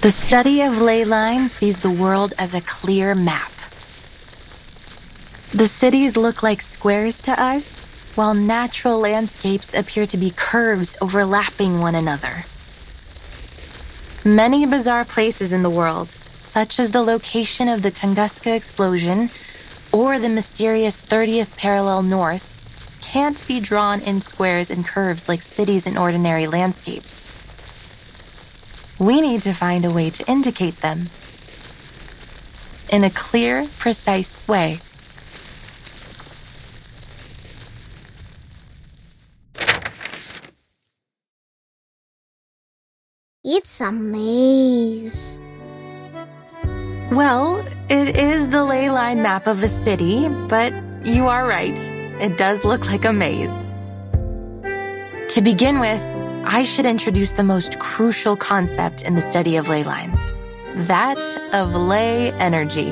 The study of ley lines sees the world as a clear map. The cities look like squares to us, while natural landscapes appear to be curves overlapping one another. Many bizarre places in the world, such as the location of the Tunguska explosion or the mysterious 30th parallel north, can't be drawn in squares and curves like cities in ordinary landscapes. We need to find a way to indicate them in a clear, precise way. It's a maze. Well, it is the ley line map of a city, but you are right. It does look like a maze. To begin with, I should introduce the most crucial concept in the study of ley lines, that of ley energy.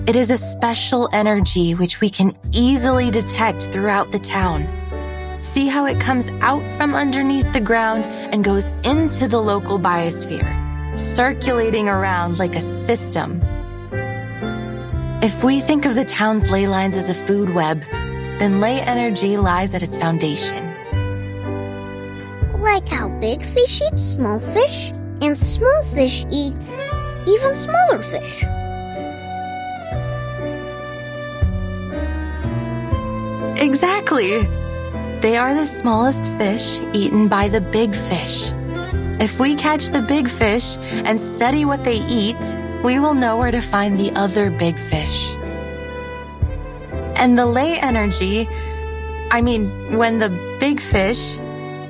It is a special energy which we can easily detect throughout the town. See how it comes out from underneath the ground and goes into the local biosphere, circulating around like a system. If we think of the town's ley lines as a food web, then ley energy lies at its foundation. Like how big fish eat small fish, and small fish eat even smaller fish. Exactly. They are the smallest fish eaten by the big fish. If we catch the big fish and study what they eat, we will know where to find the other big fish. And the ley energy, when the big fish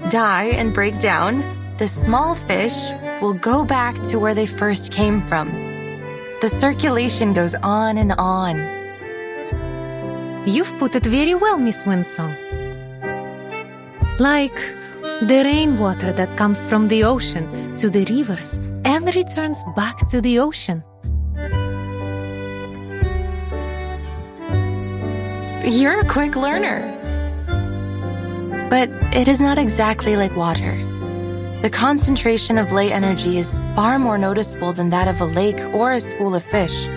die and break down, the small fish will go back to where they first came from. The circulation goes on and on. You've put it very well, Miss Winsong. Like the rainwater that comes from the ocean to the rivers and returns back to the ocean. You're a quick learner. But it is not exactly like water. The concentration of ley energy is far more noticeable than that of a lake or a school of fish.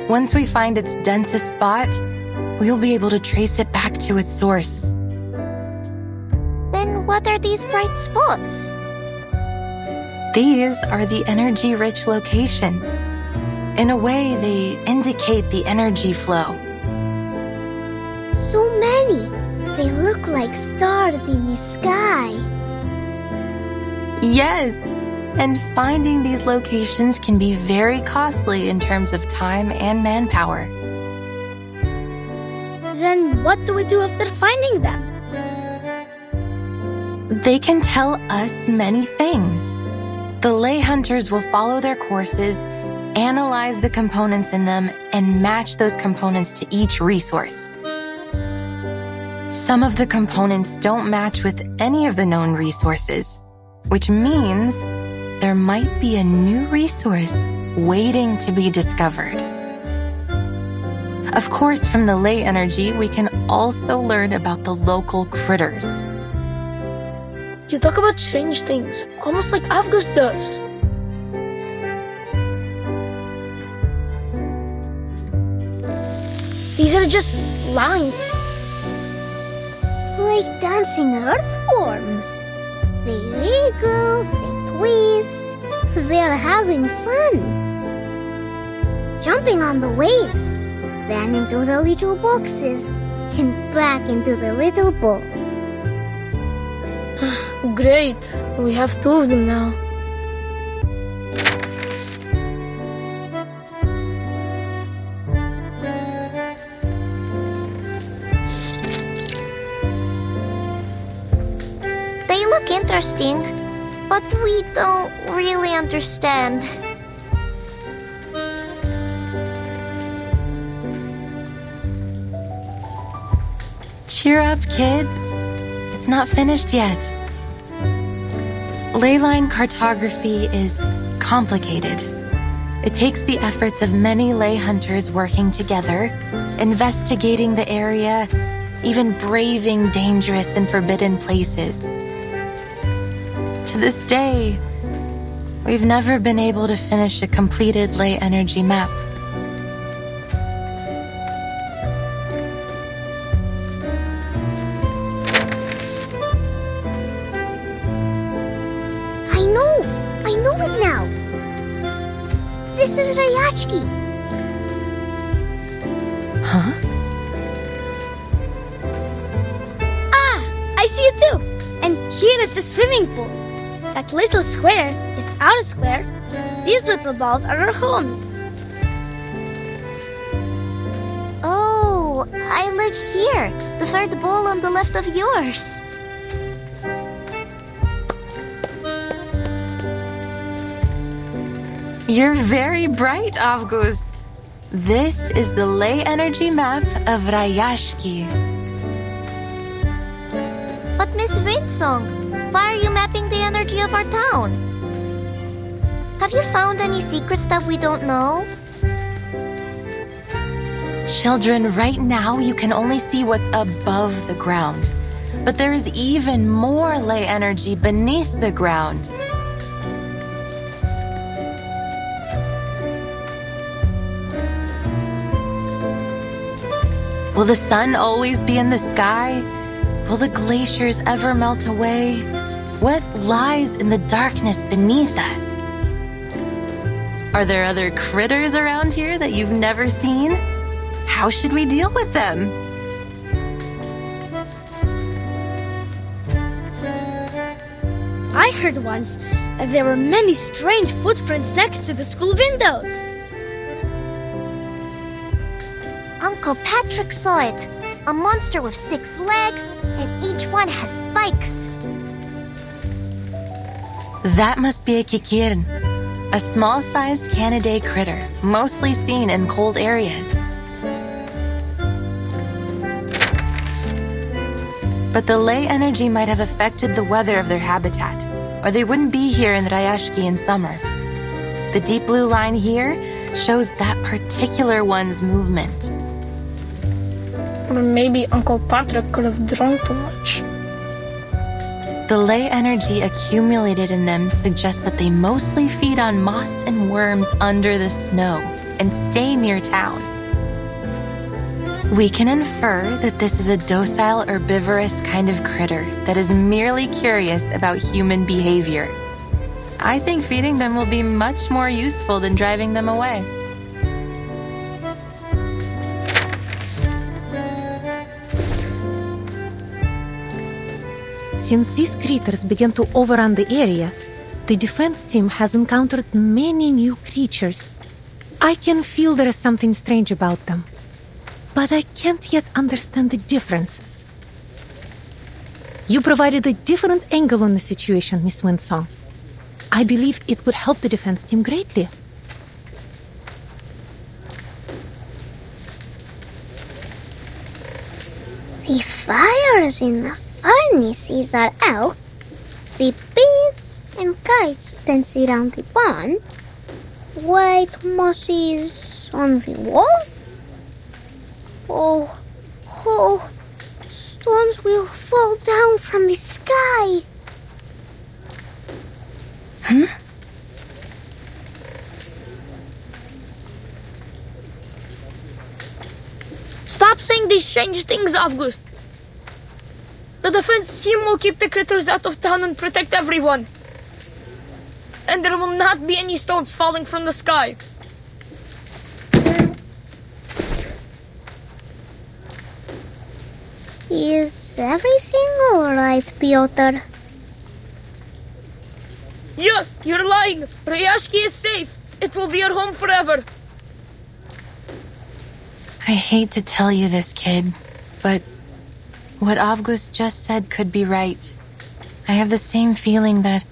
Once we find its densest spot, we'll be able to trace it back to its source. Then what are these bright spots? These are the energy-rich locations. In a way, they indicate the energy flow. So many. They look like stars in the sky. Yes, and finding these locations can be very costly in terms of time and manpower. Then what do we do after finding them? They can tell us many things. The ley hunters will follow their courses, analyze the components in them, and match those components to each resource. Some of the components don't match with any of the known resources, which means there might be a new resource waiting to be discovered. Of course, from the ley energy, we can also learn about the local critters. You talk about strange things, almost like Avgus does. These are just lines. Like dancing earthworms. They wriggle, they twist. They're having fun. Jumping on the waves, then into the little boxes, and back into the little balls. Great, we have 2 of them now. They look interesting, but we don't really understand. Cheer up, kids. It's not finished yet. Ley line cartography is complicated. It takes the efforts of many ley hunters working together, investigating the area, even braving dangerous and forbidden places. To this day, we've never been able to finish a completed ley energy map. I know it now. This is Rayashki. Huh? I see it too. And here is the swimming pool. That little square is our square. These little balls are our homes. Oh, I live here. The third ball on the left of yours. You're very bright, August. This is the ley energy map of Rayashki. But Miss Rainsong, why are you mapping the energy of our town? Have you found any secrets that we don't know? Children, right now you can only see what's above the ground. But there is even more ley energy beneath the ground. Will the sun always be in the sky? Will the glaciers ever melt away? What lies in the darkness beneath us? Are there other critters around here that you've never seen? How should we deal with them? I heard once that there were many strange footprints next to the school windows. Uncle Patrick saw it. A monster with 6 legs, and each one has spikes. That must be a kikirn, a small-sized Canidae critter, mostly seen in cold areas. But the ley energy might have affected the weather of their habitat, or they wouldn't be here in Rayashki in summer. The deep blue line here shows that particular one's movement. Or maybe Uncle Patrick could have drunk too much. The ley energy accumulated in them suggests that they mostly feed on moss and worms under the snow and stay near town. We can infer that this is a docile herbivorous kind of critter that is merely curious about human behavior. I think feeding them will be much more useful than driving them away. Since these critters began to overrun the area, the defense team has encountered many new creatures. I can feel there is something strange about them, but I can't yet understand the differences. You provided a different angle on the situation, Miss Winsong. I believe it would help the defense team greatly. The fires in the furnaces are out. The bees and kites dance around the pond. White mosses on the wall. Oh, storms will fall down from the sky. Huh? Stop saying these strange things, August. The defense team will keep the critters out of town and protect everyone. And there will not be any stones falling from the sky. Is everything alright, Piotr? Yeah, you're lying. Rayashki is safe. It will be our home forever. I hate to tell you this, kid, but what August just said could be right. I have the same feeling that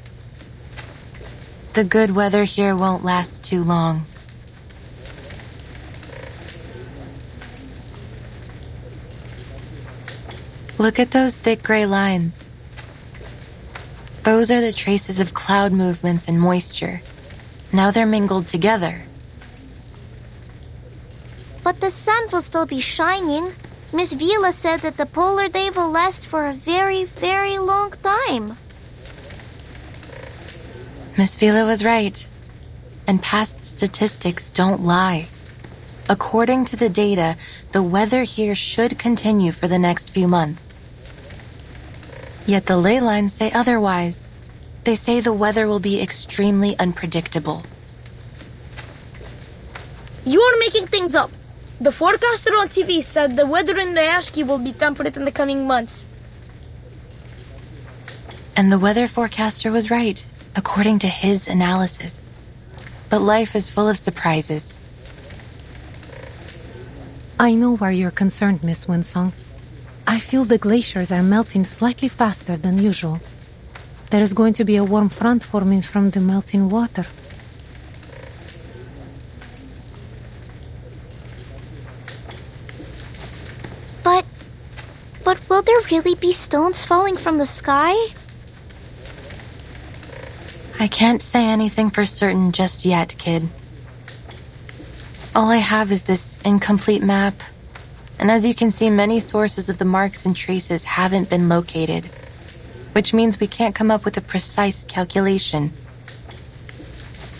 the good weather here won't last too long. Look at those thick gray lines. Those are the traces of cloud movements and moisture. Now they're mingled together. But the sun will still be shining. Miss Vila said that the polar day will last for a very, very long time. Miss Vila was right. And past statistics don't lie. According to the data, the weather here should continue for the next few months. Yet the ley lines say otherwise. They say the weather will be extremely unpredictable. You're making things up. The forecaster on TV said the weather in Ryashki will be temperate in the coming months. And the weather forecaster was right, according to his analysis. But life is full of surprises. I know why you're concerned, Miss Winsong. I feel the glaciers are melting slightly faster than usual. There is going to be a warm front forming from the melting water. But will there really be stones falling from the sky? I can't say anything for certain just yet, kid. All I have is this incomplete map. And as you can see, many sources of the marks and traces haven't been located, which means we can't come up with a precise calculation.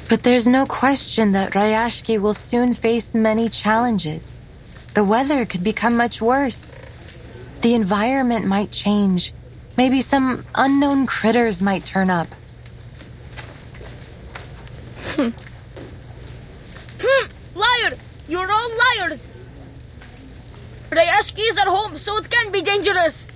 But there's no question that Ryashki will soon face many challenges. The weather could become much worse. The environment might change. Maybe some unknown critters might turn up. Liar! You're all liars! Ryashki is at home, so it can't be dangerous.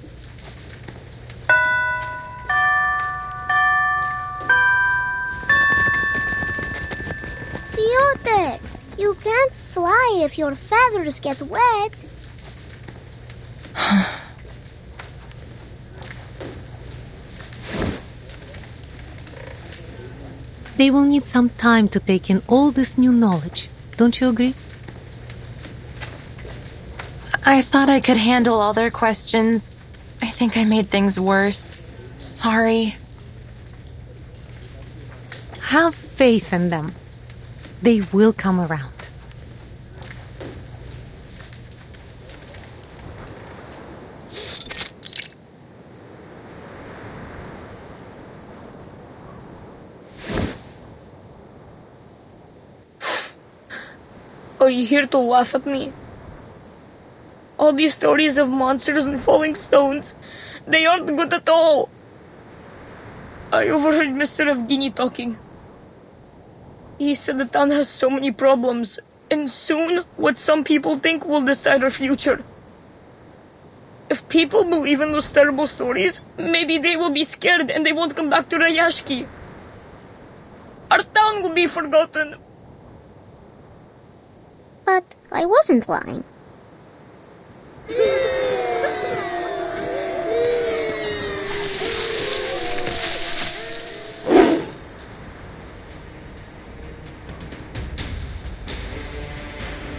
Piotr, you can't fly if your feathers get wet. They will need some time to take in all this new knowledge. Don't you agree? I thought I could handle all their questions. I think I made things worse. Sorry. Have faith in them. They will come around. Are you here to laugh at me? All these stories of monsters and falling stones, they aren't good at all. I overheard Mr. Evgeny talking. He said the town has so many problems, and soon what some people think will decide our future. If people believe in those terrible stories, maybe they will be scared and they won't come back to Ryashki. Our town will be forgotten. But I wasn't lying.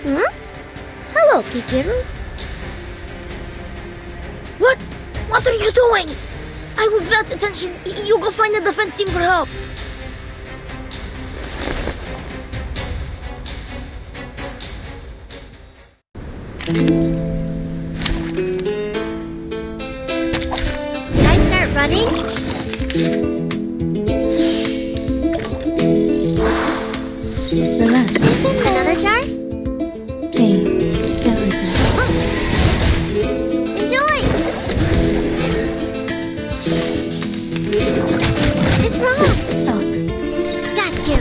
Huh? Hello, Kikiru. What? What are you doing? I will draw attention. You go find the defense team for help. Can I start running? Relax, Another jar? please. Don't listen. Enjoy! It's wrong! Stop. Got you!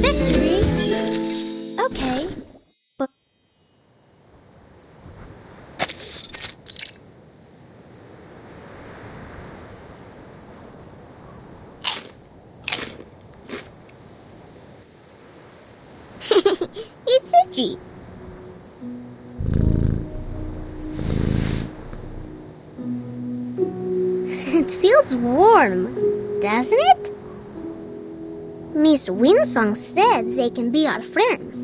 Victory? Okay, but... It's itchy. It feels warm, doesn't it? Miss Winsong said they can be our friends.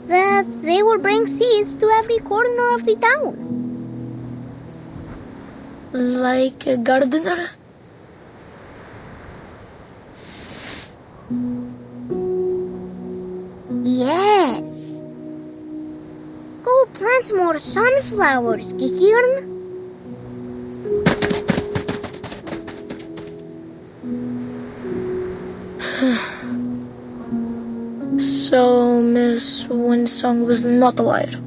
That they will bring seeds to every corner of the town. Like a gardener? Yes. Go plant more sunflowers, Kikirn. So Miss Winsong was not a liar.